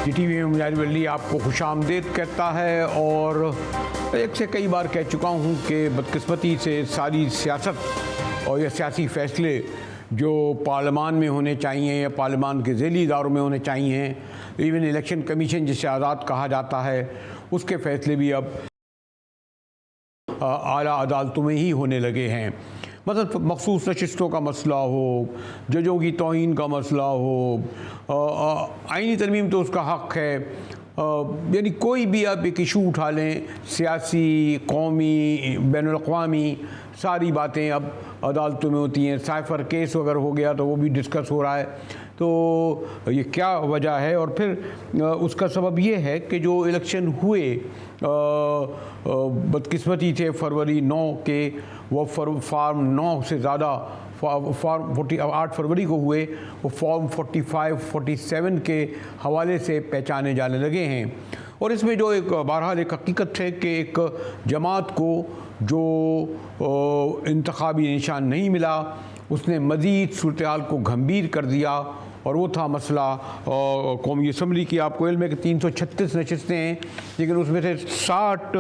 GTV में मुजाहिर वली आपको खुशामदीद कहता है। और एक से कई बार कह चुका हूँ कि बदकिस्मती से सारी सियासत और ये सियासी फ़ैसले जो पार्लियामान में होने चाहिए या पार्लियामान के ज़ैली इदारों में होने चाहिए, इवन इलेक्शन कमीशन जिसे आज़ाद कहा जाता है, उसके फ़ैसले भी अब आला अदालतों में ही होने लगे हैं। मतलब मखसूस नशिस्तों का मसला हो, जजों की तौहीन का मसला हो, आईनी तरमीम तो उसका हक़ है, यानी कोई भी आप एक इशू उठा लें, सियासी, कौमी, बैनुल-अक़वामी, सारी बातें अब अदालतों में होती हैं। साइफ़र केस अगर हो गया तो वो भी डिस्कस हो रहा है। तो ये क्या वजह है? और फिर उसका सबब ये है कि जो इलेक्शन हुए बदकिस्मती से फरवरी 9 के, वो फॉर्म 9 से ज़्यादा फॉर्म 8 फरवरी को हुए, वो फॉर्म 45, 47 के हवाले से पहचाने जाने लगे हैं। और इसमें जो एक बहरहाल एक हकीकत है कि एक जमात को जो इंतखाबी निशान नहीं मिला, उसने मज़ीद सूरत हाल को गंभीर कर दिया। और वो था मसला कौमी असम्बली की। आपको इल्म है कि 336 नशिस्तें हैं, लेकिन उसमें से 60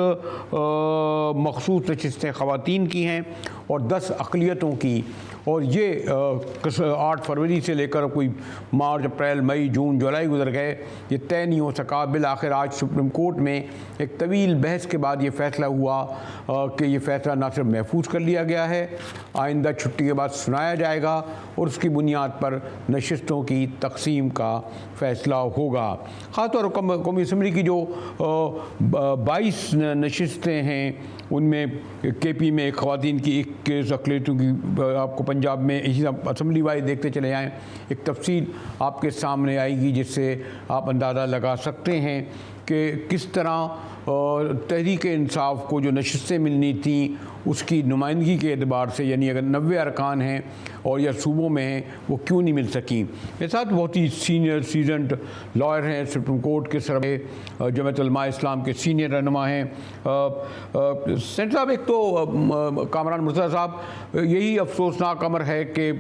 मखसूस नशिस्तें ख़वातीन की हैं और 10 अक़लियतों की। और ये 8 फरवरी से लेकर कोई मार्च, अप्रैल, मई, जून, जुलाई गुजर गए, ये तय नहीं हो सका। बिल आखिर आज सुप्रीम कोर्ट में एक तवील बहस के बाद ये फ़ैसला हुआ कि ये फ़ैसला ना सिर्फ महफूज कर लिया गया है, आइंदा छुट्टी के बाद सुनाया जाएगा और उसकी बुनियाद पर नशिस्तों की तकसीम का फ़ैसला होगा। ख़ासतौर पर कौमी असम्बली की जो 22 नशिस्तें हैं, उनमें KP में एक ख़वातीन की 21 अक़लियतों की, आपको पंजाब में इसी असम्बली वाइज देखते चले जाएँ, एक तफसील आपके सामने आएगी जिससे आप अंदाज़ा लगा सकते हैं कि किस तरह तहरीक इंसाफ को जो नशिस्तें मिलनी थी उसकी नुमाइंदगी के एतबार से, यानी अगर 90 अरकान हैं और या सूबों में हैं, वो क्यों नहीं मिल सकी। मेरे साथ बहुत ही सीनियर सीजनड लॉयर हैं, सुप्रीम कोर्ट के सरबे जमात उलमा इस्लाम के सीनियर रहनुमा हैं। सेनेटर साहब, एक तो कामरान मुर्तज़ा साहब, यही अफसोसनाक अमर है कि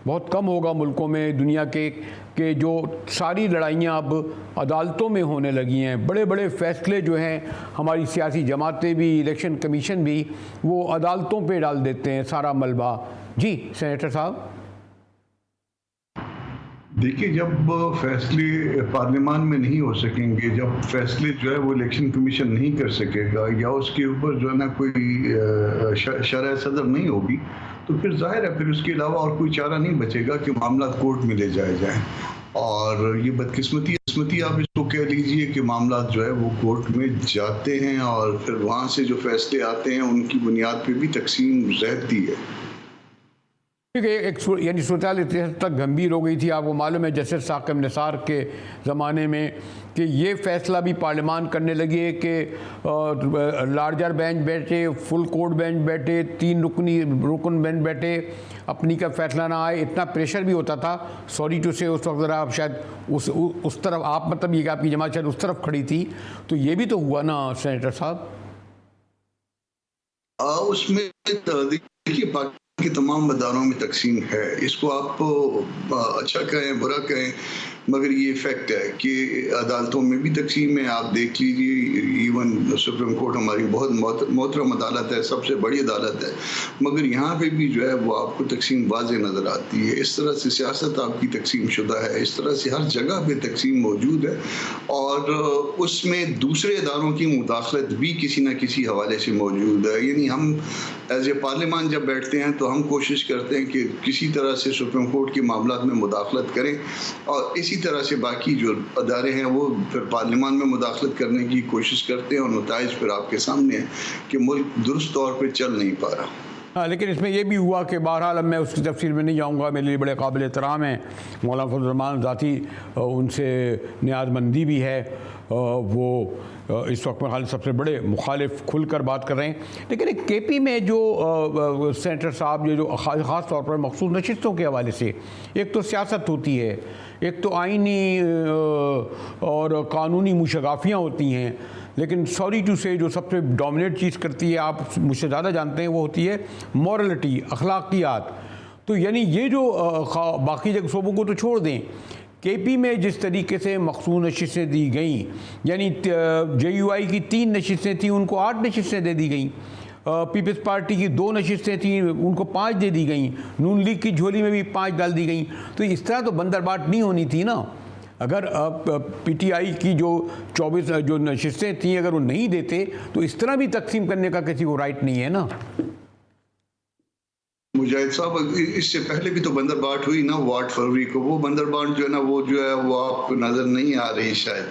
बहुत कम होगा मुल्कों में दुनिया के जो सारी लड़ाइयाँ अब अदालतों में होने लगी हैं। बड़े बड़े फ़ैसले जो हैं हमारी सियासी जमातें भी, इलेक्शन कमीशन भी, वो अदालतों पे डाल देते हैं सारा मलबा। जी सेनेटर साहब। देखिए, जब फैसले पार्लियामान में नहीं हो सकेंगे, जब फैसले जो है वो इलेक्शन कमीशन नहीं कर सकेगा या उसके ऊपर जो है ना कोई शरह सदर नहीं होगी, तो फिर जाहिर है फिर उसके अलावा और कोई चारा नहीं बचेगा कि मामला कोर्ट में ले जाए जाएँ। और ये बदकिस्मती आप इसको कह लीजिए कि मामला जो है वो कोर्ट में जाते हैं और फिर वहाँ से जो फैसले आते हैं उनकी बुनियाद पे भी तकसीम रहती है। एक यानी सूरत इतनी हद तक गंभीर हो गई थी, आपको मालूम है जस्टिस साकिब निसार के ज़माने में, कि ये फ़ैसला भी पार्लियामान करने लगी कि लार्जर बेंच बैठे, फुल कोर्ट बेंच बैठे, 3 रुकन बेंच बैठे, अपनी का फ़ैसला ना आए। इतना प्रेशर भी होता था, सॉरी टू से उस वक्त ज़रा आप शायद उस तरफ, आप मतलब ये कि आपकी जमात शायद उस तरफ खड़ी थी, तो ये भी तो हुआ ना सेनेटर साहब। उसमें देखिए कि तमाम अदारों में तकसीम है, इसको आप अच्छा कहें बुरा कहें, मगर ये फैक्ट है कि अदालतों में भी तकसीम है। आप देख लीजिए, इवन सुप्रीम कोर्ट हमारी बहुत मोहतरम अदालत है, सबसे बड़ी अदालत है, मगर यहाँ पे भी जो है वो आपको तकसीम वाज़े नज़र आती है। इस तरह से सियासत आपकी तकसीम शुदा है, इस तरह से हर जगह पे तकसीम मौजूद है और उसमें दूसरे अदारों की मुदाखलत भी किसी न किसी हवाले से मौजूद है। यानी हम एज ए पार्लियामान जब बैठते हैं तो हम कोशिश करते हैं कि किसी तरह से सुप्रीम कोर्ट के मामलात में मुदाखलत करें और इसी तरह से बाकी जो अदारे हैं वो फिर पार्लियामान में मुदाखलत करने की कोशिश करते हैं और नताइज फिर आपके सामने है कि मुल्क दुरुस्त तौर पे चल नहीं पा रहा। हाँ, लेकिन इसमें यह भी हुआ कि बहरहाल अब मैं उसकी तफसील में नहीं जाऊँगा, मेरे लिए बड़े काबिल एहतराम है मौलाना फजल रहमान ज़ाती, उनसे न्याज़मंदी भी है, वो इस वक्त में हाल सबसे बड़े मुखालिफ खुलकर बात कर रहे हैं। लेकिन एक KP में जो सेनेटर साहब जो ख़ास तौर पर मखसूस नशिस्तों के हवाले से, एक तो सियासत होती है, एक तो आइनी और कानूनी मुशगाफियाँ होती हैं, लेकिन सॉरी टू से जो सबसे डोमिनेट चीज़ करती है, आप मुझसे ज़्यादा जानते हैं, वो होती है मॉरलिटी, अखलाकियात। तो यानी ये जो बाकी जगह सूबों को तो छोड़ दें केपी में जिस तरीके से मखसूस नशिस्तें दी गई, यानी JUI की 3 नशिस्तें थीं, उनको 8 नशिस्तें दे दी गई। पीपल्स पार्टी की 2 नशिस्तें थीं, उनको 5 दे दी गई। नून लीग की झोली में भी 5 डाल दी गई। तो इस तरह तो बंदरबाट नहीं होनी थी ना। अगर PTI की जो 24 जो नशिस्तें थीं अगर वो नहीं देते तो इस तरह भी तकसीम करने का किसी को राइट नहीं है ना। मुजाहिद साहब, इससे पहले भी तो बंदरबाट हुई ना 8 फरवरी को। वो बंदरबाट जो है ना वो आपको नजर नहीं आ रही शायद।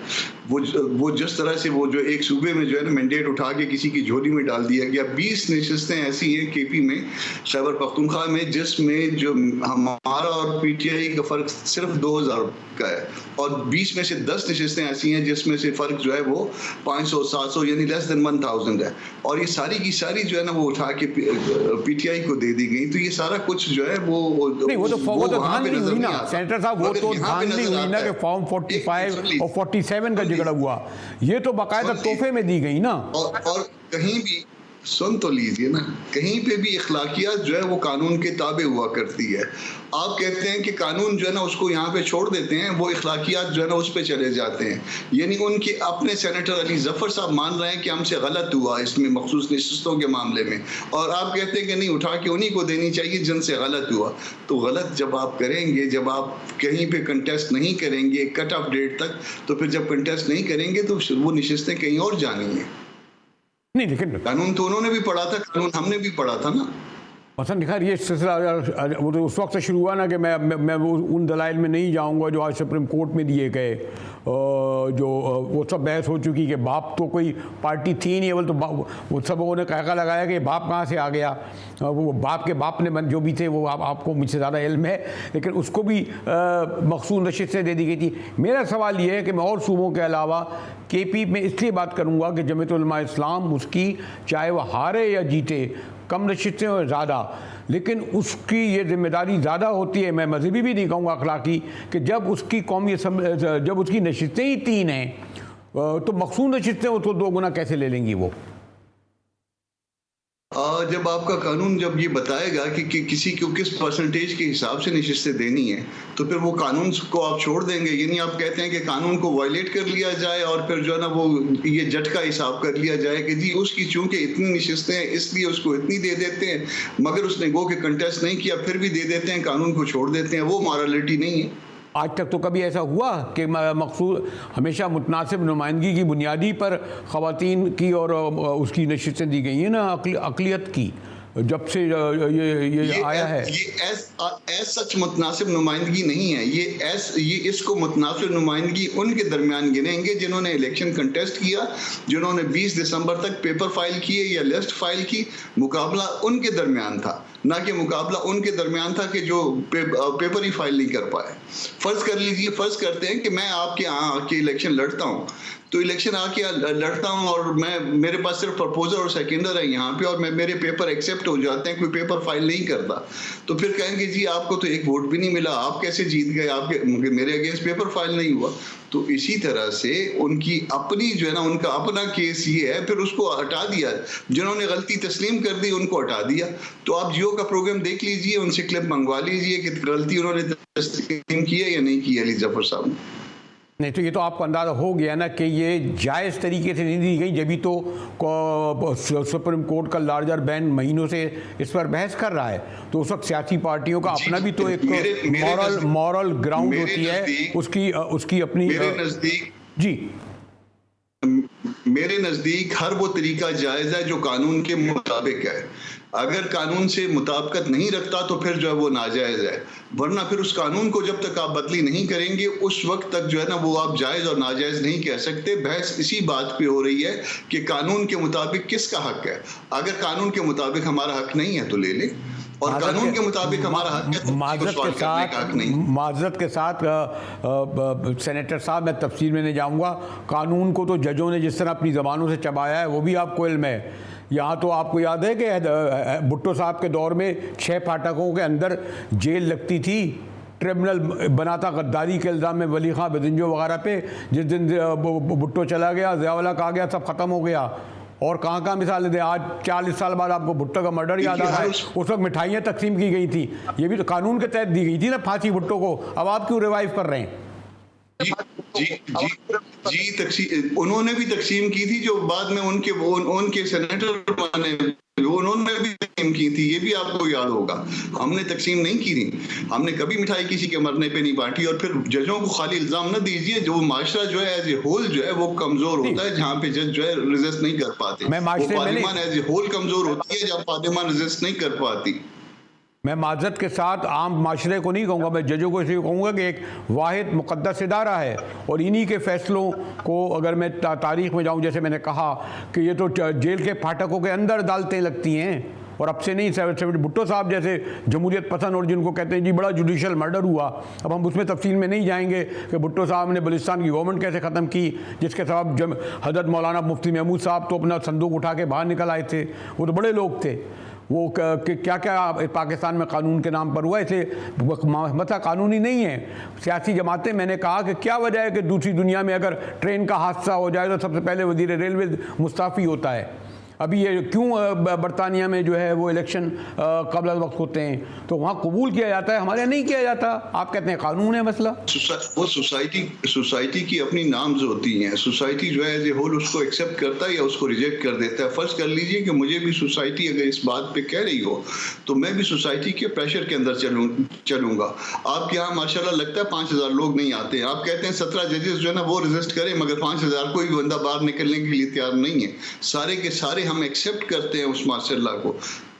वो जिस तरह से वो जो एक सूबे में जो है ना मैंडेट उठा के किसी की झोली में डाल दिया गया। 20 नशिस्तें ऐसी हैं KP में, खैबर पख्तूनख्वा में, जिसमें जो हमारा और PTI का फर्क सिर्फ 2000 का है, और 20 में से 10 नशिस्तें ऐसी हैं जिसमें से फर्क जो है वो 500-700 यानी लेस देन 1000 है। और ये सारी की सारी जो है ना वो उठा के PTI को दे दी गई। तो ये सारा कुछ जो है वो नहीं, वो तो धांधली हुई ना सेनेटर साहब, वो तो धांधली हुई ना कि फॉर्म 45 और 47 का झगड़ा हुआ। ये तो बाकायदा तोहफे में दी गई ना। और कहीं भी सुन तो लीजिए ना, कहीं पे भी इखलाकियात जो है वो कानून के ताबे हुआ करती है। आप कहते हैं कि कानून जो है ना उसको यहाँ पे छोड़ देते हैं, वो इखलाकियात जो है ना उस पे चले जाते हैं। यानी उनके अपने सेनेटर अली जफर साहब मान रहे हैं कि हमसे गलत हुआ इसमें मखसूस नशिस्तों के मामले में, और आप कहते हैं कि नहीं, उठा के उन्हीं को देनी चाहिए जिनसे गलत हुआ। तो गलत जब आप करेंगे, जब आप कहीं पे कंटेस्ट नहीं करेंगे कट ऑफ डेट तक, तो फिर जब कंटेस्ट नहीं करेंगे तो वो नशिस्तें कहीं और जानी है। नहीं, लेकिन कानून तो उन्होंने भी पढ़ा था, कानून हमने भी पढ़ा था ना। पसंद खैर ये सिलसिला वो तो उस वक्त से शुरू हुआ ना कि मैं उन दलाइल में नहीं जाऊंगा जो आज सुप्रीम कोर्ट में दिए गए। जो वो सब बहस हो चुकी कि बाप तो कोई पार्टी थी नहीं, तो वो सब लोगों ने कहका लगाया कि बाप कहाँ से आ गया। वो बाप के बाप ने जो भी थे वो आपको मुझसे ज़्यादा इल्म है, लेकिन उसको भी मखसूस नशिस्तें दे दी गई थी। मेरा सवाल ये है कि मैं और सूबों के अलावा KP में इसलिए बात करूँगा कि जमीयत उलमा इस्लाम उसकी चाहे वह हारे या जीते, कम नशिस्तें और ज़्यादा, लेकिन उसकी ये जिम्मेदारी ज़्यादा होती है, मैं मजहबी भी नहीं कहूँगा अखलाकी, कि जब उसकी कौमी जब उसकी नशिस्तें ही 3 हैं तो मखसूस नशिस्तें वो तो 2 गुना कैसे ले लेंगी वो। जब आपका कानून जब ये बताएगा कि किसी को किस परसेंटेज के हिसाब से नशिस्तें देनी है, तो फिर वो कानून को आप छोड़ देंगे। यानी आप कहते हैं कि कानून को वायलेट कर लिया जाए और फिर जो है ना वो ये जट का हिसाब कर लिया जाए कि जी उसकी चूंकि इतनी नशिस्तें हैं इसलिए उसको इतनी दे देते हैं, मगर उसने गो के कंटेस्ट नहीं किया फिर भी दे देते हैं, कानून को छोड़ देते हैं। वो मॉरलिटी नहीं है। आज तक तो कभी ऐसा हुआ कि मखसूस हमेशा मुतनासिब नुमाइंदगी की बुनियादी पर ख़वातीन की और उसकी नशिस्तें दी गई हैं ना, अक़लियत की, जब से ये आया है। ये सच मुतनासिब नुमाइंदगी नहीं है। ये इसको मुतनासिब नुमाइंदगी उनके दरमियान गिनेंगे जिन्होंने इलेक्शन कंटेस्ट किया, जिन्होंने 20 दिसंबर तक पेपर फाइल किए या लिस्ट फाइल की। मुकाबला उनके दरमियान था, ना कि मुकाबला उनके दरमियान था कि जो पेपर ही फाइल नहीं कर पाए। फर्ज कर लीजिए, फर्ज करते हैं कि मैं आपके यहाँ आके इलेक्शन लड़ता हूँ, तो इलेक्शन आके लड़ता हूँ और मेरे पास सिर्फ प्रपोजर और सेकेंडर है यहाँ पे, और मेरे पेपर एक्सेप्ट हो जाते हैं, कोई पेपर फाइल नहीं करता, तो फिर कहेंगे जी आपको तो एक वोट भी नहीं मिला, आप कैसे जीत गए, आपके मेरे अगेंस्ट पेपर फाइल नहीं हुआ। तो इसी तरह से उनकी अपनी जो है ना, उनका अपना केस ये है, फिर उसको हटा दिया। जिन्होंने गलती तस्लीम कर दी उनको हटा दिया। तो आप जियो का प्रोग्राम देख लीजिए, उनसे क्लिप मंगवा लीजिए कि गलती उन्होंने तस्लीम की है या नहीं की अली जफर साहब ने। नहीं, तो ये तो आपको अंदाज़ा हो गया ना कि ये जायज़ तरीके से नहीं दी गई, जब भी तो सुप्रीम कोर्ट का लार्जर बैंड महीनों से इस पर बहस कर रहा है। तो उस वक्त सियासी पार्टियों का अपना भी तो एक मॉरल ग्राउंड होती है, उसकी अपनी। मेरे नज़दीक हर वो तरीका जायज़ है जो कानून के मुताबिक है। अगर कानून से मुताबिकत नहीं रखता तो फिर जो है वो नाजायज़ है, वरना फिर उस कानून को जब तक आप बदली नहीं करेंगे उस वक्त तक जो है ना वो आप जायज़ और नाजायज़ नहीं कह सकते। बहस इसी बात पे हो रही है कि कानून के मुताबिक किसका हक है। अगर कानून के मुताबिक हमारा हक नहीं है तो ले लें, और कानून के मुताबिक हमारा हक है तो माजरत के साथ सेनेटर साहब, मैं तफसील में नहीं जाऊंगा। कानून को तो जजों ने जिस तरह अपनी ज़बानों से चबाया है वो भी आपको इल्म है। यहाँ तो आपको याद है कि भुट्टो साहब के दौर में 6 फाटकों के अंदर जेल लगती थी, ट्रिब्यूनल बना था गद्दारी के इल्ज़ाम में वली खां बदिंजो वगैरह पे। जिस दिन भुट्टो चला गया, ज़ियाउल हक आ गया, सब ख़त्म हो गया। और कहाँ मिसालें दें, आज 40 साल बाद आपको भुट्टो का मर्डर याद आ रहा है। उस वक्त मिठाइयाँ तकसीम की गई थी, ये भी तो कानून के तहत दी गई थी ना फांसी भुट्टो को। अब आप क्यों रिवाइव कर रहे हैं? जी जी जी जी तकसीम उन्होंने भी तकसीम की थी, जो बाद में उनके सेनेटर बने, उन्होंने भी तकसीम की थी, ये भी आपको याद होगा। हमने तकसीम नहीं की थी, हमने कभी मिठाई किसी के मरने पे नहीं बांटी। और फिर जजों को खाली इल्जाम न दीजिए, जो माशरा जो है एज ए होल जो है वो कमजोर होता है, जहाँ पे जज जो है रेजिस्ट नहीं कर पाते। वो पार्लियामान एज ए होल कमजोर होती है जब पार्लियामान रेजिस्ट नहीं कर पाती। मैं माजरत के साथ आम माशरे को नहीं कहूँगा, मैं जजों को इसलिए कहूँगा कि एक वाहिद मुक़द्दस इदारा है और इन्हीं के फ़ैसलों को अगर मैं तारीख़ में जाऊँ, जैसे मैंने कहा कि ये तो जेल के फाटकों के अंदर अदालतें लगती हैं और अब से नहीं। भुट्टो साहब जैसे जमहूरियत पसंद और जिनको कहते हैं जी बड़ा जुडिशल मर्डर हुआ, अब हम उसमें तफसील में नहीं जाएंगे कि भुट्टो साहब ने बलूचिस्तान की गवर्नमेंट कैसे ख़त्म की, जिसके सबब हज़रत मौलाना मुफ्ती महमूद साहब तो अपना संदूक उठा के बाहर निकल आए थे। वो तो बड़े लोग थे। वो क्या क्या पाकिस्तान में कानून के नाम पर हुआ, इसे मसला कानूनी नहीं है, सियासी जमातें। मैंने कहा कि क्या वजह है कि दूसरी दुनिया में अगर ट्रेन का हादसा हो जाए तो सबसे पहले वज़ीर रेलवे मुस्ताफ़ी होता है। अभी ये क्यों बरतानिया में जो है वो इलेक्शन कबल वक्त होते हैं तो वहाँ कबूल किया जाता है, हमारे यहाँ नहीं किया जाता। आप कहते हैं कानून है मसला। वो सोसाइटी की अपनी नाम्स होती हैं। सोसाइटी जो है एज ए होल उसको एक्सेप्ट करता है या उसको रिजेक्ट कर देता है। फर्ज कर लीजिए कि मुझे भी सोसाइटी अगर इस बात पे कह रही हो तो मैं भी सोसाइटी के प्रेशर के अंदर चलूंगा। आपके यहाँ माशाल्लाह लगता है 5000 लोग नहीं आते, आप कहते हैं 17 जजेस जो है ना वो रेजिस्ट करें, मगर 5000 कोई बंदा बाहर निकलने के लिए तैयार नहीं है। सारे के सारे हम एक्सेप्ट करते हैं उस माशाल्लाह को।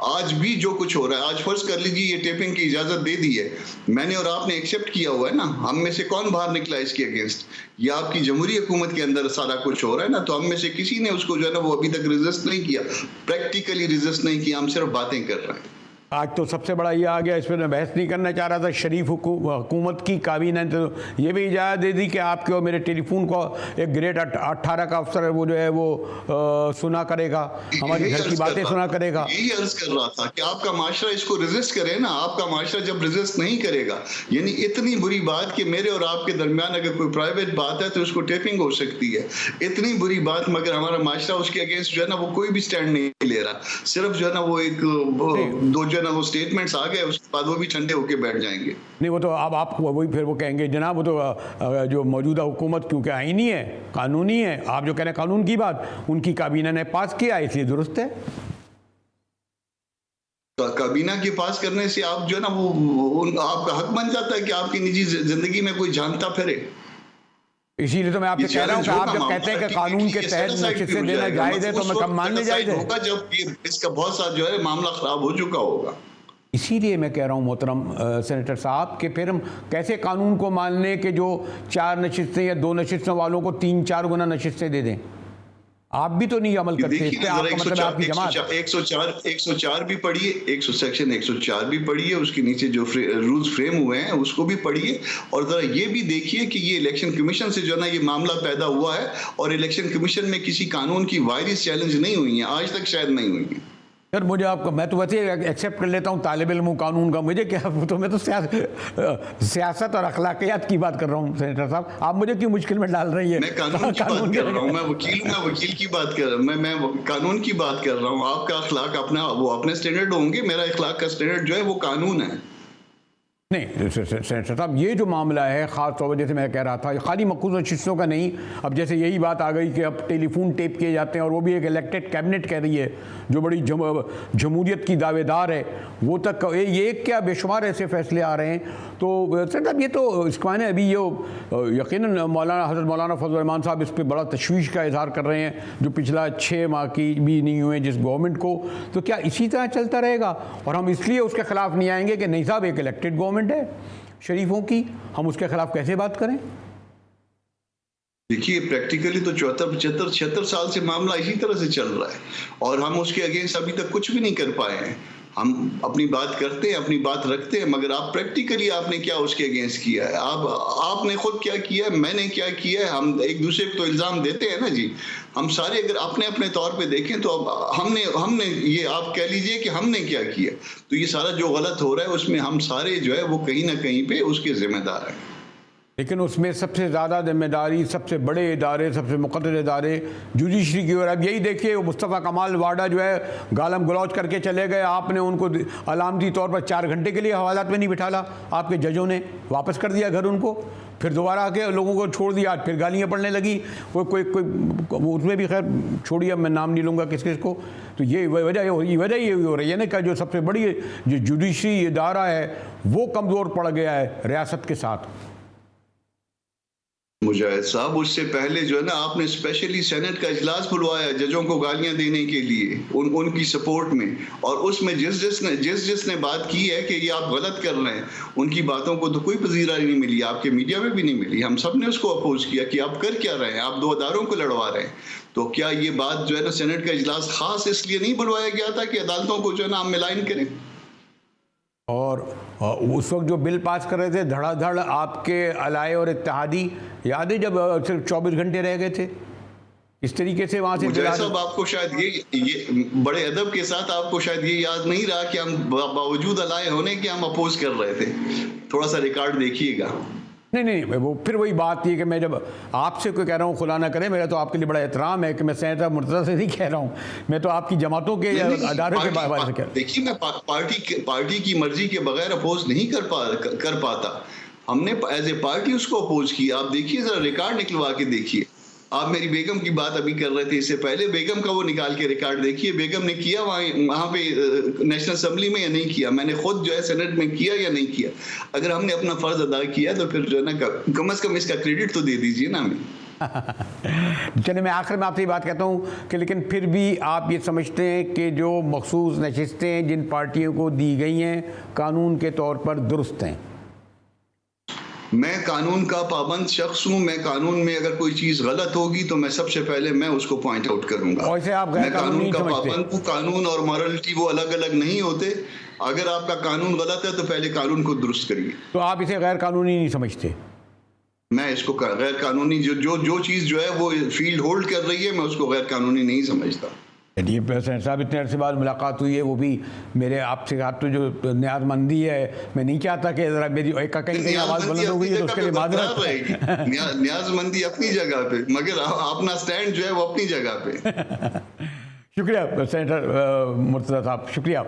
आज भी जो कुछ हो रहा है, आज फर्ज कर लीजिए ये टेपिंग की इजाजत दे दी है, मैंने और आपने एक्सेप्ट किया हुआ है ना, हम में से कौन बाहर निकला इसके अगेंस्ट? ये आपकी जमहूरी हुकूमत के अंदर सारा कुछ हो रहा है ना, तो हम में से किसी ने उसको जो है ना वो अभी तक रेजिस्ट नहीं किया, प्रैक्टिकली रेजिस्ट नहीं किया, हम सिर्फ बातें कर रहे हैं। आज तो सबसे बड़ा ये आ गया, इस पर मैं बहस नहीं करना चाह रहा था। शरीफ हुकूमत की काबीना ने तो ये भी इजाज़त दे दी कि आपके और मेरे टेलीफोन को एक ग्रेड 18 का अफसर वो जो है वो सुना करेगा, हमारे घर की बातें सुना करेगा। यही अर्ज कर रहा था कि आपका माशरा इसको रेजिस्ट करे ना। आपका माशरा जब रेजिस्ट नहीं करेगा, यानी इतनी बुरी बात कि मेरे और आपके दरमियान अगर कोई प्राइवेट बात है तो उसको टेपिंग हो सकती है, इतनी बुरी बात, मगर हमारा माशरा उसके अगेंस्ट जो है ना वो कोई भी स्टैंड नहीं ले रहा। सिर्फ जो है ना वो एक दो जो वो स्टेटमेंट्स आ गए, उसके बाद वो भी ठंडे होके बैठ जाएंगे। नहीं, वो तो अब आप वही फिर वो कहेंगे जनाब वो तो जो मौजूदा हुकूमत क्योंकि आईनी है, कानूनी है, आप जो कह रहे हैं कानून की बात, उनकी काबीना ने पास किया इसलिए दुरुस्त है। काबीना के पास करने से आप जो है ना वो आपका हक बन जाता है कि आपकी निजी जिंदगी में कोई जानता फिरे। इसीलिए तो मैं आपसे कह रहा हूँ कि आप जब कहते हैं कि कानून के तहत नशिस्तें देना जायज़ है तो मैं कब मानने जायज़ है, होगा जब इसका बहुत सा जो है मामला खराब हो चुका होगा। इसीलिए मैं कह रहा हूँ मोहतरम सेनेटर साहब कि फिर हम कैसे कानून को मान लें कि जो 4 नशिस्तें या 2 नशिस्तों वालों को 3-4 गुना नशिस्तें दे दें। आप भी तो नहीं अमल करते, इससे आपका मतलब है आपकी जमात। 104 भी पढ़िए, सेक्शन 104 भी पढ़िए, उसके नीचे जो रूल्स फ्रेम हुए हैं उसको भी पढ़िए, और जरा ये भी देखिए कि ये इलेक्शन कमीशन से जो है ना ये मामला पैदा हुआ है और इलेक्शन कमीशन में किसी कानून की वायरस चैलेंज नहीं हुई है, आज तक शायद नहीं हुई है। सर मुझे आपका, मैं तो वैसे एक्सेप्ट कर लेता हूँ तालिब इल्म कानून का, मुझे क्या, तो मैं तो सियासत और अखलाकियात की बात कर रहा हूँ सेनेटर साहब, आप मुझे क्यों मुश्किल में डाल रही है? मैं कानून की बात कर रहा हूँ, मैं वकील की बात कर रहा हूँ, मैं कानून की बात कर रहा हूँ। आपका अखलाक अपना वो अपने स्टैंडर्ड होंगे, मेरा अखलाक का स्टैंडर्ड जो है वो कानून है। नहीं सेनेटर साहब, ये जो मामला है ख़ास तौर पर जैसे मैं कह रहा था खाली मखसूस नशिस्तों का नहीं, अब जैसे यही बात आ गई कि अब टेलीफोन टेप किए जाते हैं और वो भी एक इलेक्टेड कैबिनेट कह रही है जो बड़ी जमहूरियत की दावेदार है, वो तक ये क्या बेशुमार ऐसे फैसले आ रहे हैं। तो सेनेटर साहब ये तो इसके माने अभी ये यकीनन हज़रत मौलाना फजल रहमान साहब इस पर बड़ा तशवीश का इजहार कर रहे हैं जो पिछला 6 माह की भी नहीं हुए जिस गवर्नमेंट को, तो क्या इसी तरह चलता रहेगा? और हम इसलिए उसके खिलाफ नहीं आएंगे कि नहीं साहब एक इलेक्टेड गवर्नमेंट है शरीफों की, हम उसके खिलाफ कैसे बात करें? देखिए प्रैक्टिकली तो 74-76 साल से मामला इसी तरह से चल रहा है और हम उसके अगेंस्ट अभी तक कुछ भी नहीं कर पाए हैं। हम अपनी बात करते हैं, अपनी बात रखते हैं, मगर आप प्रैक्टिकली आपने क्या उसके अगेंस्ट किया है? आपने खुद क्या किया है, मैंने क्या किया है? हम एक दूसरे को तो इल्ज़ाम देते हैं ना जी। हम सारे अगर अपने अपने तौर पे देखें तो अब हमने ये आप कह लीजिए कि हमने क्या किया, तो ये सारा जो गलत हो रहा है उसमें हम सारे जो है वो कहीं ना कहीं पे उसके जिम्मेदार हैं। लेकिन उसमें सबसे ज़्यादा जिम्मेदारी सबसे बड़े इदारे, सबसे मुक़द्दर इदारे जुडिशरी की। और अब यही देखिए, मुस्तफ़ा कमाल वाडा जो है गालम गलौज करके चले गए, आपने उनको अलामती तौर पर 4 घंटे के लिए हवालात में नहीं बिठाला, आपके जजों ने वापस कर दिया घर उनको, फिर दोबारा आके लोगों को छोड़ दिया, फिर गालियाँ पड़ने लगी। कोई उसमें भी खैर छोड़िए, अब मैं नाम नहीं लूँगा किस किस को। तो ये वजह ये हो रही है ना कि जो सबसे बड़ी जो जुडिशरी इदारा है वो कमज़ोर पड़ गया है रियासत के साथ। मुजाहिद साहब, उससे पहले जो है ना, आपने स्पेशली सेनेट का इजलास बुलवाया जजों को गालियां देने के लिए, उनकी सपोर्ट में, और उसमें जिसने बात की है कि ये आप गलत कर रहे हैं, उनकी बातों को तो कोई पजीराई नहीं मिली, आपके मीडिया में भी नहीं मिली। हम सब ने उसको अपोज किया कि आप कर क्या रहे हैं, आप 2 अदारों को लड़वा रहे हैं। तो क्या ये बात जो है ना, सेनेट का इजलास खास इसलिए नहीं बुलवाया गया था कि अदालतों को जो है ना हम मिलाइन करें? और उस वक्त जो बिल पास कर रहे थे धड़ाधड़ आपके अलाए और इत्तेहादी, याद है जब सिर्फ 24 घंटे रह गए थे, इस तरीके से वहां से साहब आपको शायद ये बड़े अदब के साथ आपको शायद ये याद नहीं रहा कि हम बावजूद अलाए होने के हम अपोज कर रहे थे। थोड़ा सा रिकॉर्ड देखिएगा। नहीं, वो फिर वही बात थी कि मैं जब आपसे कोई कह रहा हूँ, खुदा ना करे, मेरा तो आपके लिए बड़ा एहतराम है कि मैं सेनेटर मुर्तज़ा से नहीं कह रहा हूँ, मैं तो आपकी जमातों के अदारों के बारे में कह रहा हूँ। देखिए, मैं पार्टी की मर्जी के बगैर अपोज नहीं कर पाता। हमने एज ए पार्टी उसको अपोज किया। आप देखिए, जरा रिकॉर्ड निकलवा के देखिए। आप मेरी बेगम की बात अभी कर रहे थे, इससे पहले बेगम का वो निकाल के रिकॉर्ड देखिए, बेगम ने किया वहां पे नेशनल असेंबली में या नहीं किया, मैंने खुद जो है सेनेट में किया या नहीं किया। अगर हमने अपना फर्ज अदा किया तो फिर जो है ना, कम से कम इसका क्रेडिट तो दे दीजिए ना हमें। चलिए, मैं आखिर में आपसे ये बात कहता हूँ कि लेकिन फिर भी आप ये समझते हैं कि जो मखसूस नशिस्तें जिन पार्टियों को दी गई हैं कानून के तौर पर दुरुस्त हैं? मैं कानून का पाबंद शख्स हूँ। मैं कानून में अगर कोई चीज गलत होगी तो मैं सबसे पहले मैं उसको पॉइंट आउट करूंगा। मैं कानून का पाबंद हूँ। कानून और मॉरलिटी वो अलग अलग नहीं होते। अगर आपका कानून गलत है तो पहले कानून को दुरुस्त करिए। तो आप इसे गैर कानूनी नहीं समझते? मैं इसको गैर कानूनी जो चीज जो है वो फील्ड होल्ड कर रही है, मैं उसको गैर कानूनी नहीं समझता। ये प्रेसिडेंट साहब, इतने अरसे बाद मुलाकात हुई है, वो भी मेरे आपसे आप तो जो न्याजमंदी है, मैं नहीं चाहता कि जरा मेरी कहीं आवाज़ बुलंद हो गई है तो उसके लिए माजरत रहेगी। न्याजमंदी अपनी जगह पे, मगर अपना स्टैंड जो है वो अपनी जगह पे। शुक्रिया सेनेटर मुर्तज़ा साहब, शुक्रिया।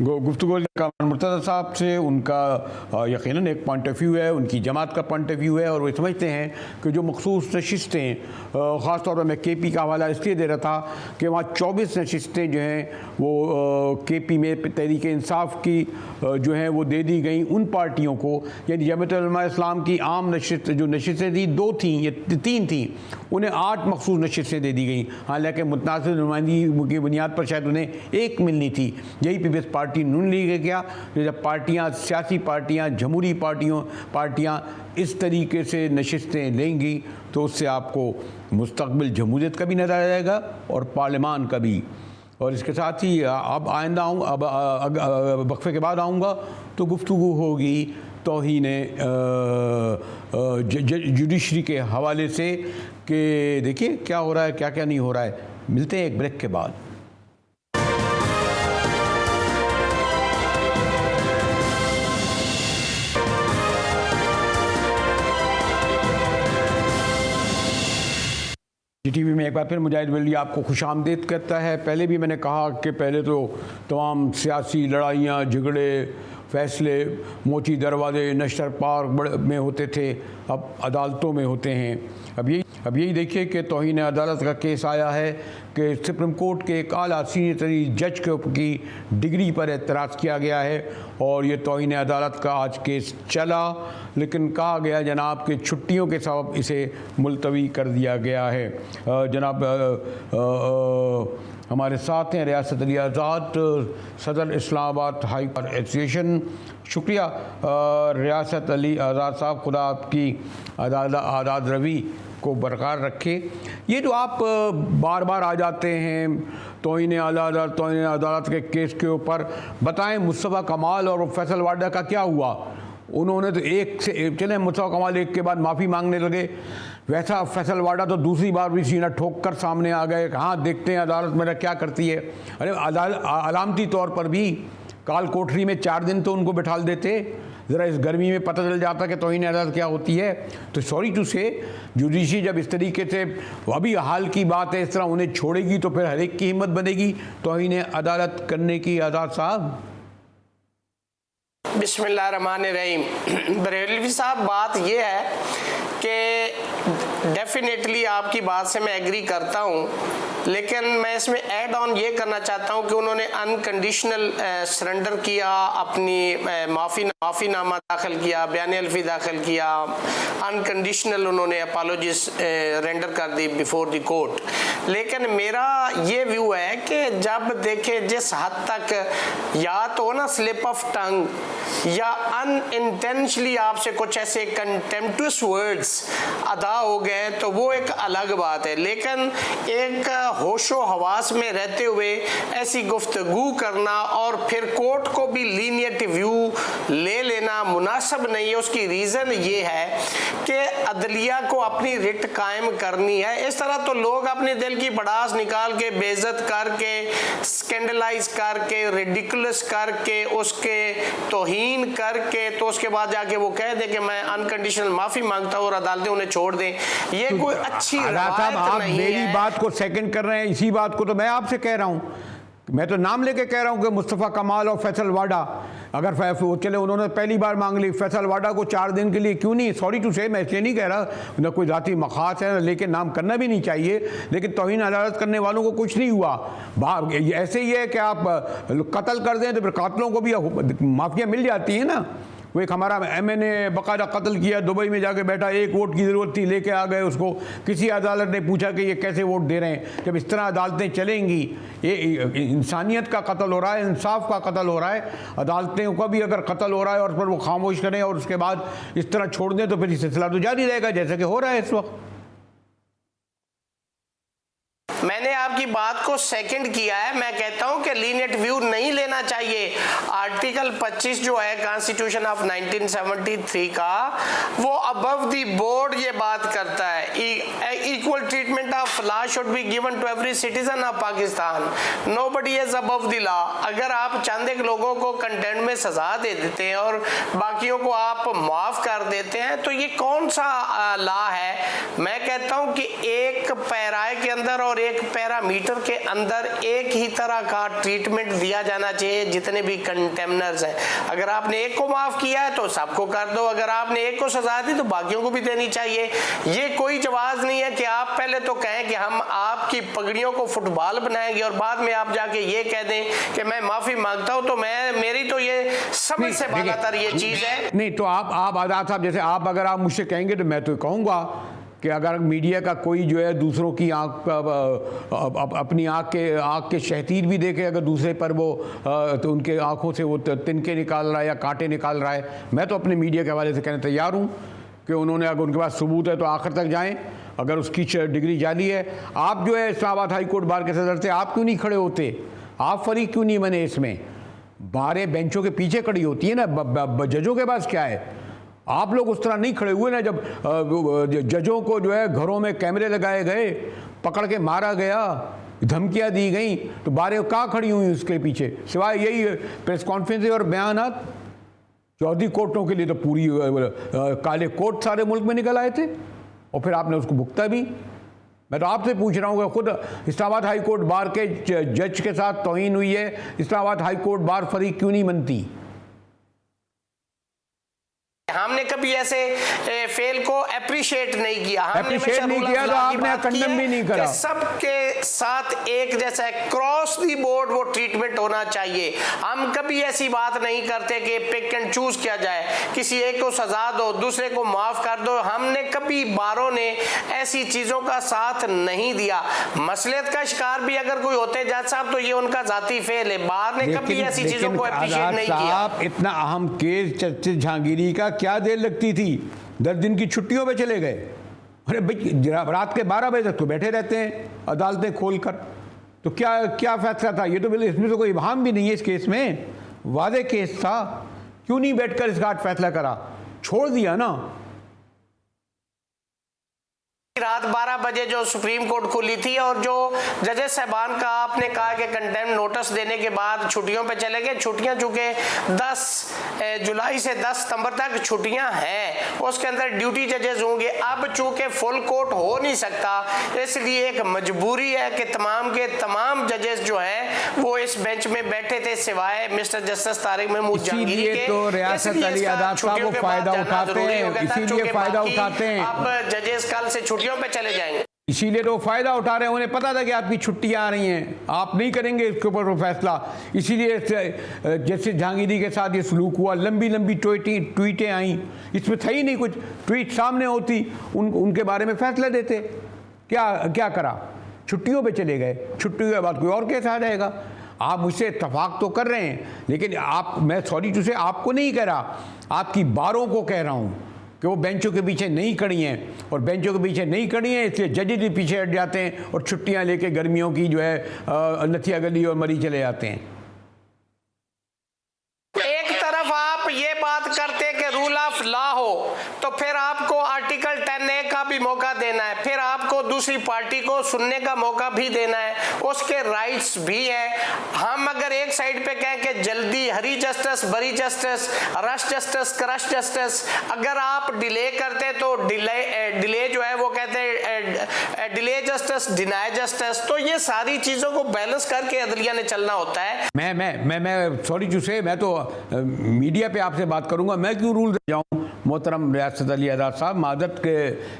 गुफ्तगू मुर्तज़ा साहब से उनका यकीनन एक पॉइंट ऑफ व्यू है, उनकी जमात का पॉइंट ऑफ व्यू है, और वो समझते हैं कि जो मखसूस नशिस्तें, ख़ास तौर पर मैं KP का हवाला इसलिए दे रहा था कि वहाँ 24 नशिस्तें जो हैं वो KP में तहरीक इंसाफ की जो हैं वो दे दी गई उन पार्टियों को, यानी जमात उलमा इस्लाम की आम नशिस्त जो नशिस्तें थी 2 थी या 3 थी, उन्हें 8 मखसूस नशिस्तें दे दी गई। हालांकि मुतनासिब नुमाइंदगी की बुनियाद पर शायद उन्हें 1 मिलनी थी। यही पीपल्स पार्टी नून लीग है क्या, जब पार्टियां, सियासी पार्टियां, जमहूरी पार्टियां इस तरीके से नशिस्तें लेंगी तो उससे आपको मुस्तकबिल जमहूरियत का भी नज़र आ जाएगा और पार्लियामान का भी। और इसके साथ ही अब आइंदा अब वक्फे के बाद आऊँगा तो गुफ्तगू होगी तौहीन जुडिशरी के हवाले से कि देखिए क्या हो रहा है, क्या क्या नहीं हो रहा है। मिलते हैं एक ब्रेक के बाद। टीवी में एक बार फिर मुजाहिद वली आपको खुशामदीद करता है। पहले भी मैंने कहा कि पहले तो तमाम सियासी लड़ाइयाँ, झगड़े, फैसले मोची दरवाजे नश्तर पार्क में होते थे, अब अदालतों में होते हैं। अब यही देखिए कि तौहीन अदालत का केस आया है कि सुप्रीम कोर्ट के एक आला सीनियर तरीन जज की डिग्री पर एतराज़ किया गया है और ये तौहीन अदालत का आज केस चला, लेकिन कहा गया जनाब के छुट्टियों के सबब इसे मुलतवी कर दिया गया है। जनाब हमारे साथ हैं रियासत अली आज़ाद, सदर इस्लामाबाद हाई बार एसोसिएशन। शुक्रिया रियासत अली आज़ाद साहब, खुदा आपकी आज़ाद रवि को बरकरार रखे। ये जो आप बार बार आ जाते हैं तौहीन अदालत के केस के ऊपर, बताएं मुस्तफ़ा कमाल और फैसल वाडा का क्या हुआ? उन्होंने तो एक से चले, मुस्तफ़ा कमाल एक के बाद माफ़ी मांगने लगे, वैसा फैसल वाडा तो दूसरी बार भी सीना ठोक कर सामने आ गए। हाँ, देखते हैं अदालत मेरा क्या करती है। अरे अलामती तौर पर भी काल कोठरी में 4 दिन तो उनको बिठाल देते, ज़रा इस गर्मी में पता चल जाता कि तौहीन अदालत क्या होती है। तो सॉरी टू से जुडिशरी जब इस तरीके से, अभी हाल की बात है, इस तरह उन्हें छोड़ेगी तो फिर हर एक की हिम्मत बनेगी तौहीन अदालत करने की। आज़ाद साहब बिस्मिल्लाहिर्रहमानिर्रहीम। बरेलवी साहब, बात ये है कि डेफिनेटली आपकी बात से मैं एग्री करता हूँ, लेकिन मैं इसमें ऐड ऑन ये करना चाहता हूँ कि उन्होंने अनकंडीशनल सरेंडर किया, अपनी माफ़ीनामा दाखिल किया, बयान अल्फी दाखिल किया, अनकंडीशनल उन्होंने अपोलॉजीज रेंडर कर दी बिफोर द कोर्ट। लेकिन मेरा ये व्यू है कि जब देखे जिस हद तक या तो ना स्लिप ऑफ टंग या अनइंटेंशनली आपसे कुछ ऐसे कंटेम्प्टुअस वर्ड्स अदा हो गए तो वो एक अलग बात है, लेकिन एक होशो हवास में रहते हुए ऐसी गुफ्तगू करना और फिर कोर्ट को भी लीनियंट व्यू ले लेना मुनासिब नहीं है। उसकी रीज़न ये है कि अदलिया को अपनी रिट कायम करनी है। इस तरह तो लोग अपने दिल की भड़ास निकाल के, बेइज्जत करके, स्कैंडलाइज करके, रिडिकुलस करके, उसके तौहीन करके, तो उसके बाद जाके वो कह दे कि मैं अनकंडीशनल माफ़ी मांगता हूँ और अदालतें उन्हें छोड़ दें। ये कोई अच्छी रवायत नहीं है। मेरी बात को सेकंड कर रहे हैं, इसी बात को तो मैं आपसे कह रहा हूँ। मैं तो नाम लेके कह रहा हूँ कि मुस्तफ़ा कमाल और फैसल वाडा, अगर वो चले, उन्होंने पहली बार मांग ली, फैसल वाडा को 4 दिन के लिए क्यों नहीं? सॉरी टू से, मैं इसलिए नहीं कह रहा, न कोई ज़ाती मखास है, लेकिन नाम करना भी नहीं चाहिए, लेकिन तौहीन अदालत करने वालों को कुछ नहीं हुआ। ऐसे ही है कि आप कत्ल कर दें तो फिर कातलों को भी माफिया मिल जाती है ना। वो एक हमारा MNA बाकायदा कत्ल किया, दुबई में जाके बैठा, 1 वोट की ज़रूरत थी, लेके आ गए उसको। किसी अदालत ने पूछा कि ये कैसे वोट दे रहे हैं? जब इस तरह अदालतें चलेंगी, ये इंसानियत का कत्ल हो रहा है, इंसाफ का कत्ल हो रहा है, अदालतों का भी अगर कत्ल हो रहा है और पर वो खामोश करें और उसके बाद इस तरह छोड़ दें तो फिर ये सिलसिला तो जारी रहेगा जैसे कि हो रहा है इस वक्त। मैंने आपकी बात को सेकंड किया है। मैं कहता हूं कि लीनियंट व्यू नहीं लेना चाहिए। आर्टिकल 25 जो है कॉन्स्टिट्यूशन ऑफ 1973 का, वो अबव द बोर्ड ये बात करता है, equal treatment of law should be given to every citizen of Pakistan, nobody is above the law. अगर आप चंद एक लोगों को कंटेंट में सजा दे देते हैं और बाकियों को आप माफ कर देते हैं तो ये कौन सा लॉ है? मैं कहता हूं कि एक पैराए के अंदर और एक पैरामीटर के अंदर एक ही तरह का ट्रीटमेंट दिया जाना चाहिए जितने भी कंटेमनर्स हैं। अगर आपने एक को माफ किया है तो सबको कर दो, अगर आपने एक को सजा दी तो बाकियों को भी देनी चाहिए। ये कोई जवाब नहीं है कि आप पहले तो कहें कि हम आपकी पगड़ियों को फुटबॉल बनाएंगे और बाद में आप जाके ये कह दें कि मैं माफी मांगता हूं। तो मेरी तो ये समझ से बालातर ये चीज है। नहीं तो आप आज़ाद साहब, जैसे आप अगर आप मुझसे कहेंगे तो मैं तो कहूँगा कि अगर मीडिया का कोई जो है दूसरों की अपनी आँख के शहतीर भी देखे अगर दूसरे पर, वो तो उनके आँखों से वो तिनके निकाल रहा है या कांटे निकाल रहा है, मैं तो अपने मीडिया के हवाले से कहने तैयार हूँ कि उन्होंने, अगर उनके पास सबूत है तो आखिर तक जाएं। अगर उसकी डिग्री जाली है, आप जो है इस्लामाबाद हाई कोर्ट बार के सदर थे, आप क्यों नहीं खड़े होते? आप फरीक क्यों नहीं बने? इसमें बारें बेंचों के पीछे खड़ी होती है ना, जजों के पास क्या है? आप लोग उस तरह नहीं खड़े हुए ना। जब जजों को जो है घरों में कैमरे लगाए गए, पकड़ के मारा गया, धमकियां दी गई, तो बारें कहाँ खड़ी हुई उसके पीछे? सिवाय यही प्रेस कॉन्फ्रेंस और बयानात। चौधरी कोर्टों के लिए तो पूरी काले कोट सारे मुल्क में निकल आए थे और फिर आपने उसको भुगता भी। मैं तो आपसे पूछ रहा हूँ कि खुद इस्लामाबाद हाई कोर्ट बार के जज के साथ तौहीन हुई है, इस्लामाबाद हाई कोर्ट बार फरीक क्यों नहीं बनती? हमने कभी ऐसे फेल को अप्रिशिएट नहीं किया, अप्रिशिएट नहीं किया तो आपने कंडेम भी नहीं करा। सबके साथ एक जैसा क्रॉस दी बोर्ड वो ट्रीटमेंट होना चाहिए। हम कभी ऐसी बात नहीं करते कि पिक एंड चूज किया जाए, किसी एक को सजा दो दूसरे को माफ कर दो। हमने कभी बारों ने ऐसी चीजों का साथ नहीं दिया। मसलियत का शिकार भी अगर कोई होते जज साहब तो ये उनका जाती फेल है। बार ने कभी ऐसी चीजों को अप्रिशिएट नहीं किया। इतना अहम केस चर्चित जहांगीरी का क्या देर लगती थी? 10 दिन की छुट्टियों पे चले गए। अरे भाई, रात के 12 बजे तक तो बैठे रहते हैं अदालतें खोलकर। तो क्या फैसला था? ये तो इसमें तो कोई इबाहम भी नहीं है। इस केस में वादे केस था, क्यों नहीं बैठकर इसका फैसला करा? छोड़ दिया ना। रात 12 बजे जो सुप्रीम कोर्ट खुली थी और जो जजेस साहबान का आपने कहा कि कंटेम्प्ट नोटिस देने के बाद छुट्टियों पे चले गए। छुट्टियां चूंकि 10 जुलाई से 10 सितंबर तक छुट्टियां हैं, उसके अंदर ड्यूटी जजेस होंगे। अब चूंकि फुल कोर्ट हो नहीं सकता, इसलिए एक मजबूरी है कि तमाम के तमाम जजेस जो है वो इस बेंच में बैठे थे, सिवाय मिस्टर जस्टिस तारिक महमूद जहांगीरी के। तो रियासत अली आजाद साहब वो फायदा उठाते हैं, इसीलिए फायदा उठाते हैं। अब जजेस कल से छुट्टियों पे चले जाएंगे, इसीलिए तो फायदा उठा रहे हैं। उन्हें पता था कि आपकी छुट्टियां आ रही हैं, आप नहीं करेंगे इसके ऊपर फैसला। इसीलिए जैसे जहांगीरी के साथ ये सलूक हुआ, लंबी लंबी ट्वीटें आई, इसमें था ही नहीं कुछ। ट्वीट सामने होती, उनके बारे में फैसला देते। क्या करा, छुट्टियों पे चले गए। छुट्टियों के बाद कोई और केस आ जाएगा। आप मुझसे इत्तफाक तो कर रहे हैं, लेकिन मैं सॉरी टू से आपको नहीं कह रहा, आपकी बारों को कह रहा हूँ कि वो बेंचों के पीछे नहीं खड़ी हैं। और बेंचों के पीछे नहीं खड़ी हैं इसलिए जजेस भी पीछे हट जाते हैं और छुट्टियां लेके गर्मियों की जो है नथिया गली और मरी चले जाते हैं। एक तरफ आप ये बात करते कि रूल ऑफ लॉ हो, तो फिर आपको आर्टिकल 10A का भी मौका देना है, फिर आपको दूसरी पार्टी को सुनने का मौका भी देना है, उसके राइट्स भी है। हम अगर एक साइड पे कहें कि जल्दी हरी जस्टिस, बरी justice, rush justice, crush justice, अगर आप डिले करते तो डिले जो है वो कहते हैं डिले जस्टिस, डिनाई जस्टिस। तो ये सारी चीजों को बैलेंस करके अदलिया ने चलना होता है। मैं सॉरी टू से, मैं तो मीडिया पे आपसे बात करूंगा, मैं क्यों रूल दे जाऊं। मोहतरम रियासत अली आजाद साहब, मादत के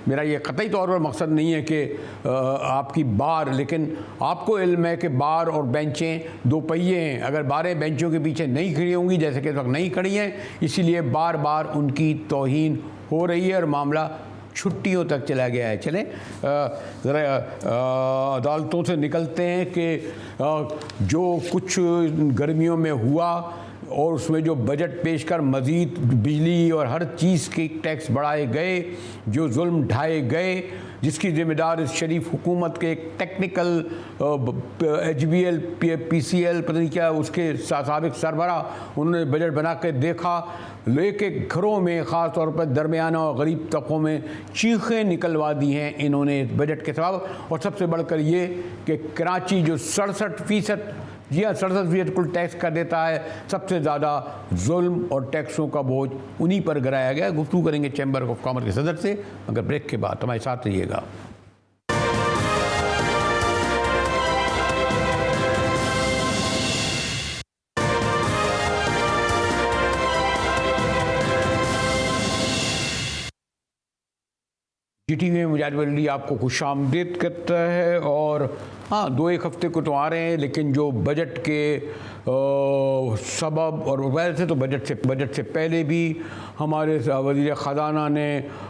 मेरा ये कतई तौर पर मकसद नहीं है कि आपकी बार, लेकिन आपको इल्म है कि बार और बेंचें दो पहिए हैं। अगर बारें बेंचों के पीछे नहीं खड़ी होंगी, जैसे कि इस वक्त नहीं खड़ी हैं, इसीलिए बार बार उनकी तौहीन हो रही है और मामला छुट्टियों तक चला गया है। चलें ज़रा अदालतों से निकलते हैं कि जो कुछ गर्मियों में हुआ और उसमें जो बजट पेश कर मज़ीद बिजली और हर चीज़ के टैक्स बढ़ाए गए, जो जुल्म ढाए गए, जिसकी ज़िम्मेदार इस शरीफ हुकूमत के एक टेक्निकल HBL PCL पता नहीं क्या उसके साबिक सरबरा, उन्होंने बजट बना के देखा, लेके घरों में ख़ास तौर पर दरमियाना और गरीब तबकों में चीखें निकलवा दी हैं इन्होंने इस बजट के सबब। और सबसे बढ़कर ये कि कराची जो 67%, जी हाँ 67% कुल टैक्स कर देता है, सबसे ज़्यादा जुल्म और टैक्सों का बोझ उन्हीं पर गिराया गया। गुफ्तगू करेंगे चैम्बर ऑफ कॉमर्स के सदर से, मगर ब्रेक के बाद हमारे साथ रहिएगा। GTV में मुजाहिद अली आपको खुशामदीद करता है। और हाँ, 2-1 हफ्ते को तो आ रहे हैं, लेकिन जो बजट के सबब और वैसे तो बजट से पहले भी हमारे वज़ीर ख़ज़ाना ने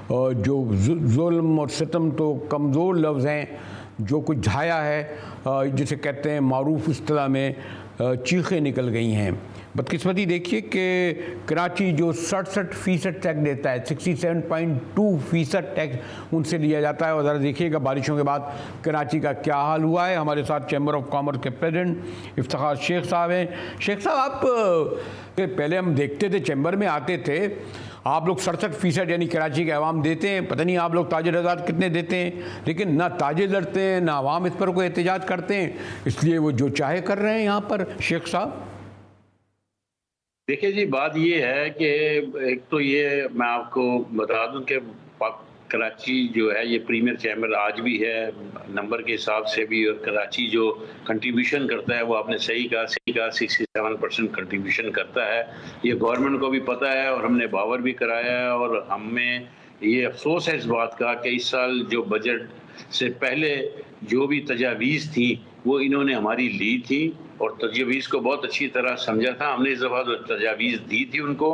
जो जुल्म और सितम तो कमज़ोर लफ्ज़ हैं, जो कुछ ढाया है, जिसे कहते हैं मारूफ इस्तिलाह में चीखें निकल गई हैं। बदकिस्मती देखिए कि कराची जो 67% टैक्स देता है, 67.2% टैक्स उनसे लिया जाता है। और ज़रा देखिएगा बारिशों के बाद कराची का क्या हाल हुआ है। हमारे साथ चैम्बर ऑफ कॉमर्स के प्रेसिडेंट इफ्तिखार शेख साहब हैं। शेख साहब, आप पहले हम देखते थे, चैम्बर में आते थे, आप लोग 67% यानी कराची के अवाम देते हैं, पता नहीं आप लोग ताजिर आज़ाद कितने देते हैं, लेकिन ना ताजिर लड़ते हैं ना अवाम इस पर कोई एहतजाज करते हैं, इसलिए वो जो चाहे कर रहे हैं यहाँ पर। शेख साहब देखिए जी, बात ये है कि एक तो ये मैं आपको बता दूं कि कराची जो है ये प्रीमियर चैम्बर आज भी है नंबर के हिसाब से भी, और कराची जो कंट्रीब्यूशन करता है वो आपने सही कहा 67% कंट्रीब्यूशन करता है। ये गवर्नमेंट को भी पता है और हमने बावर भी कराया है। और हमें ये अफसोस है इस बात का कि इस साल जो बजट से पहले जो भी तजावीज़ थी वो इन्होंने हमारी ली थी और तजावीज़ को बहुत अच्छी तरह समझा था। हमने इस दफ़ा जो तजावीज़ दी थी उनको,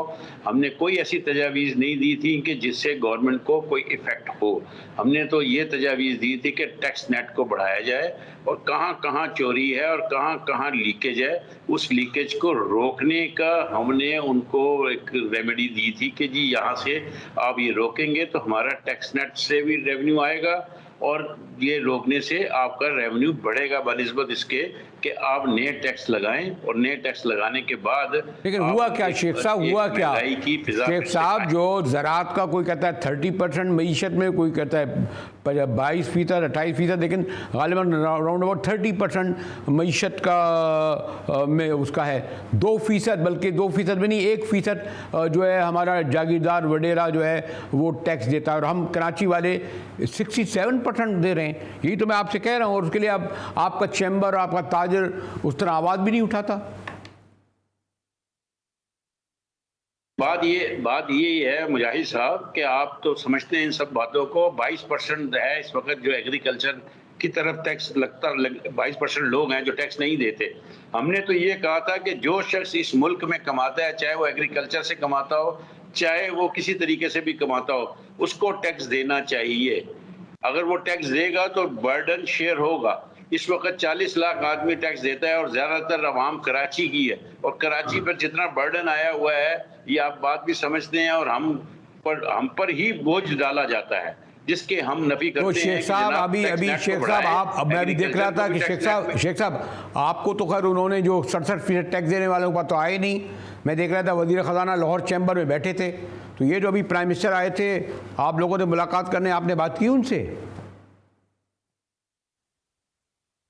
हमने कोई ऐसी तजावीज़ नहीं दी थी कि जिससे गवर्नमेंट को कोई इफ़ेक्ट हो। हमने तो ये तजावीज़ दी थी कि टैक्स नेट को बढ़ाया जाए और कहाँ कहाँ चोरी है और कहाँ कहाँ लीकेज है, उस लीकेज को रोकने का हमने उनको एक रेमेडी दी थी कि जी यहाँ से आप ये रोकेंगे तो हमारा टैक्स नेट से भी रेवेन्यू आएगा और ये रोकने से आपका रेवेन्यू बढ़ेगा बनिस्बत इसके कि आप नए टैक्स लगाएं और नए टैक्स लगाने के बाद। लेकिन हुआ क्या शेख साहब, हुआ क्या शेख साहब? जो ज़राअत का कोई कहता है 30% मईशत में, कोई कहता है 22%, 28%, लेकिन गालिबन राउंड अबाउट 30% मईशत का में उसका है 2%, बल्कि 2% में नहीं 1% जो है हमारा जागीरदार वडेरा जो है वो टैक्स देता है, और हम कराची वाले 67% दे रहे हैं। यही तो मैं आपसे कह रहा हूँ, और उसके लिए अब आपका चैम्बर, आपका ताजर उस तरह आवाज़ भी नहीं उठाता। बात ये है मुजाहिद साहब कि आप तो समझते हैं इन सब बातों को। 22% है इस वक्त जो एग्रीकल्चर की तरफ टैक्स लगता, 22% लोग हैं जो टैक्स नहीं देते। हमने तो ये कहा था कि जो शख्स इस मुल्क में कमाता है, चाहे वो एग्रीकल्चर से कमाता हो, चाहे वो किसी तरीके से भी कमाता हो, उसको टैक्स देना चाहिए। अगर वो टैक्स देगा तो बर्डन शेयर होगा। इस वक्त 40 लाख आदमी टैक्स देता है और ज़्यादातर आवाम कराची की है, और कराची पर जितना बर्डन आया हुआ है ये आप बात भी समझते हैं, और हम पर ही बोझ डाला जाता है जिसके हम नफी करते हैं। तो शेख साहब अभी शेख साहब आप, मैं अभी देख रहा था कि शेख साहब आपको तो खैर उन्होंने जो 67% टैक्स देने वालों के पास तो आए नहीं। मैं देख रहा था वज़ीर ख़जाना लाहौर चैम्बर में बैठे थे, तो ये जो अभी प्राइम मिनिस्टर आए थे, आप लोगों ने मुलाकात करने, आपने बात की उनसे?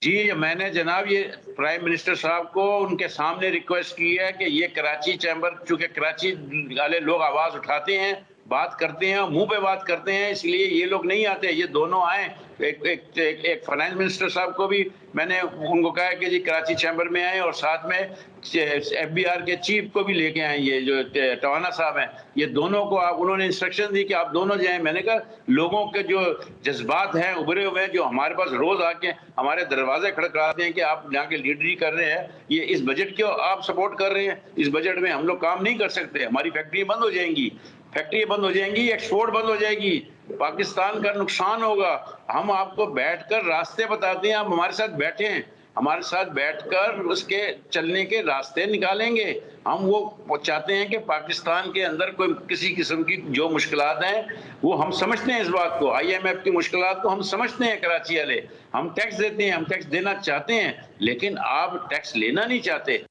जी, मैंने जनाब ये प्राइम मिनिस्टर साहब को उनके सामने रिक्वेस्ट की है कि ये कराची चैम्बर, चूंकि कराची वाले लोग आवाज़ उठाते हैं, बात करते हैं, मुंह पे बात करते हैं, इसलिए ये लोग नहीं आते। ये दोनों आए, एक फाइनेंस मिनिस्टर साहब को भी मैंने उनको कहा है कि जी कराची चैम्बर में आए, और साथ में FBR के चीफ को भी लेके आए, ये जो टवाना साहब हैं, ये दोनों को आप, उन्होंने इंस्ट्रक्शन दी कि आप दोनों जाएं। मैंने कहा लोगों के जो जज्बात हैं उभरे हुए हैं, जो हमारे पास रोज आके हमारे दरवाजे खड़खड़ाते हैं कि आप यहाँ के लीडरी कर रहे हैं, ये इस बजट क्यों आप सपोर्ट कर रहे हैं, इस बजट में हम लोग काम नहीं कर सकते, हमारी फैक्ट्री बंद हो जाएंगी, एक्सपोर्ट बंद हो जाएगी, पाकिस्तान का नुकसान होगा। हम आपको बैठकर रास्ते बताते हैं, आप हमारे साथ बैठे हैं, हमारे साथ बैठकर उसके चलने के रास्ते निकालेंगे। हम वो चाहते हैं कि पाकिस्तान के अंदर कोई किसी किस्म की जो मुश्किलात हैं वो हम समझते हैं, इस बात को, IMF की मुश्किलात को हम समझते हैं कराची वाले। हम टैक्स देते हैं, हम टैक्स देना चाहते हैं, लेकिन आप टैक्स लेना नहीं चाहते।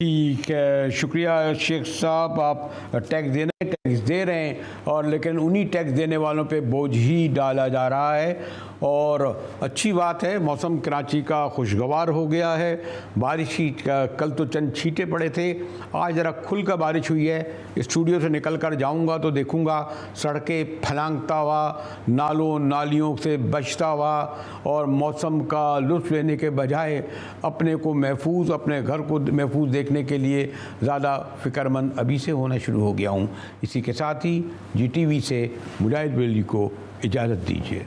ठीक है, शुक्रिया शेख साहब, आप टैक्स दे रहे हैं, और लेकिन उन्हीं टैक्स देने वालों पे बोझ ही डाला जा रहा है। और अच्छी बात है, मौसम कराची का खुशगवार हो गया है। बारिश ही कल तो चंद छींटे पड़े थे, आज ज़रा खुल कर बारिश हुई है। स्टूडियो से निकल कर जाऊँगा तो देखूँगा सड़कें फलांगता हुआ, नालों नालियों से बचता हुआ, और मौसम का लुत्फ़ लेने के बजाय अपने को महफूज, अपने घर को महफूज देखने के लिए ज़्यादा फ़िक्रमंद अभी से होना शुरू हो गया हूँ। इसी के साथ ही GTV से मुजाहिद बेली को इजाज़त दीजिए।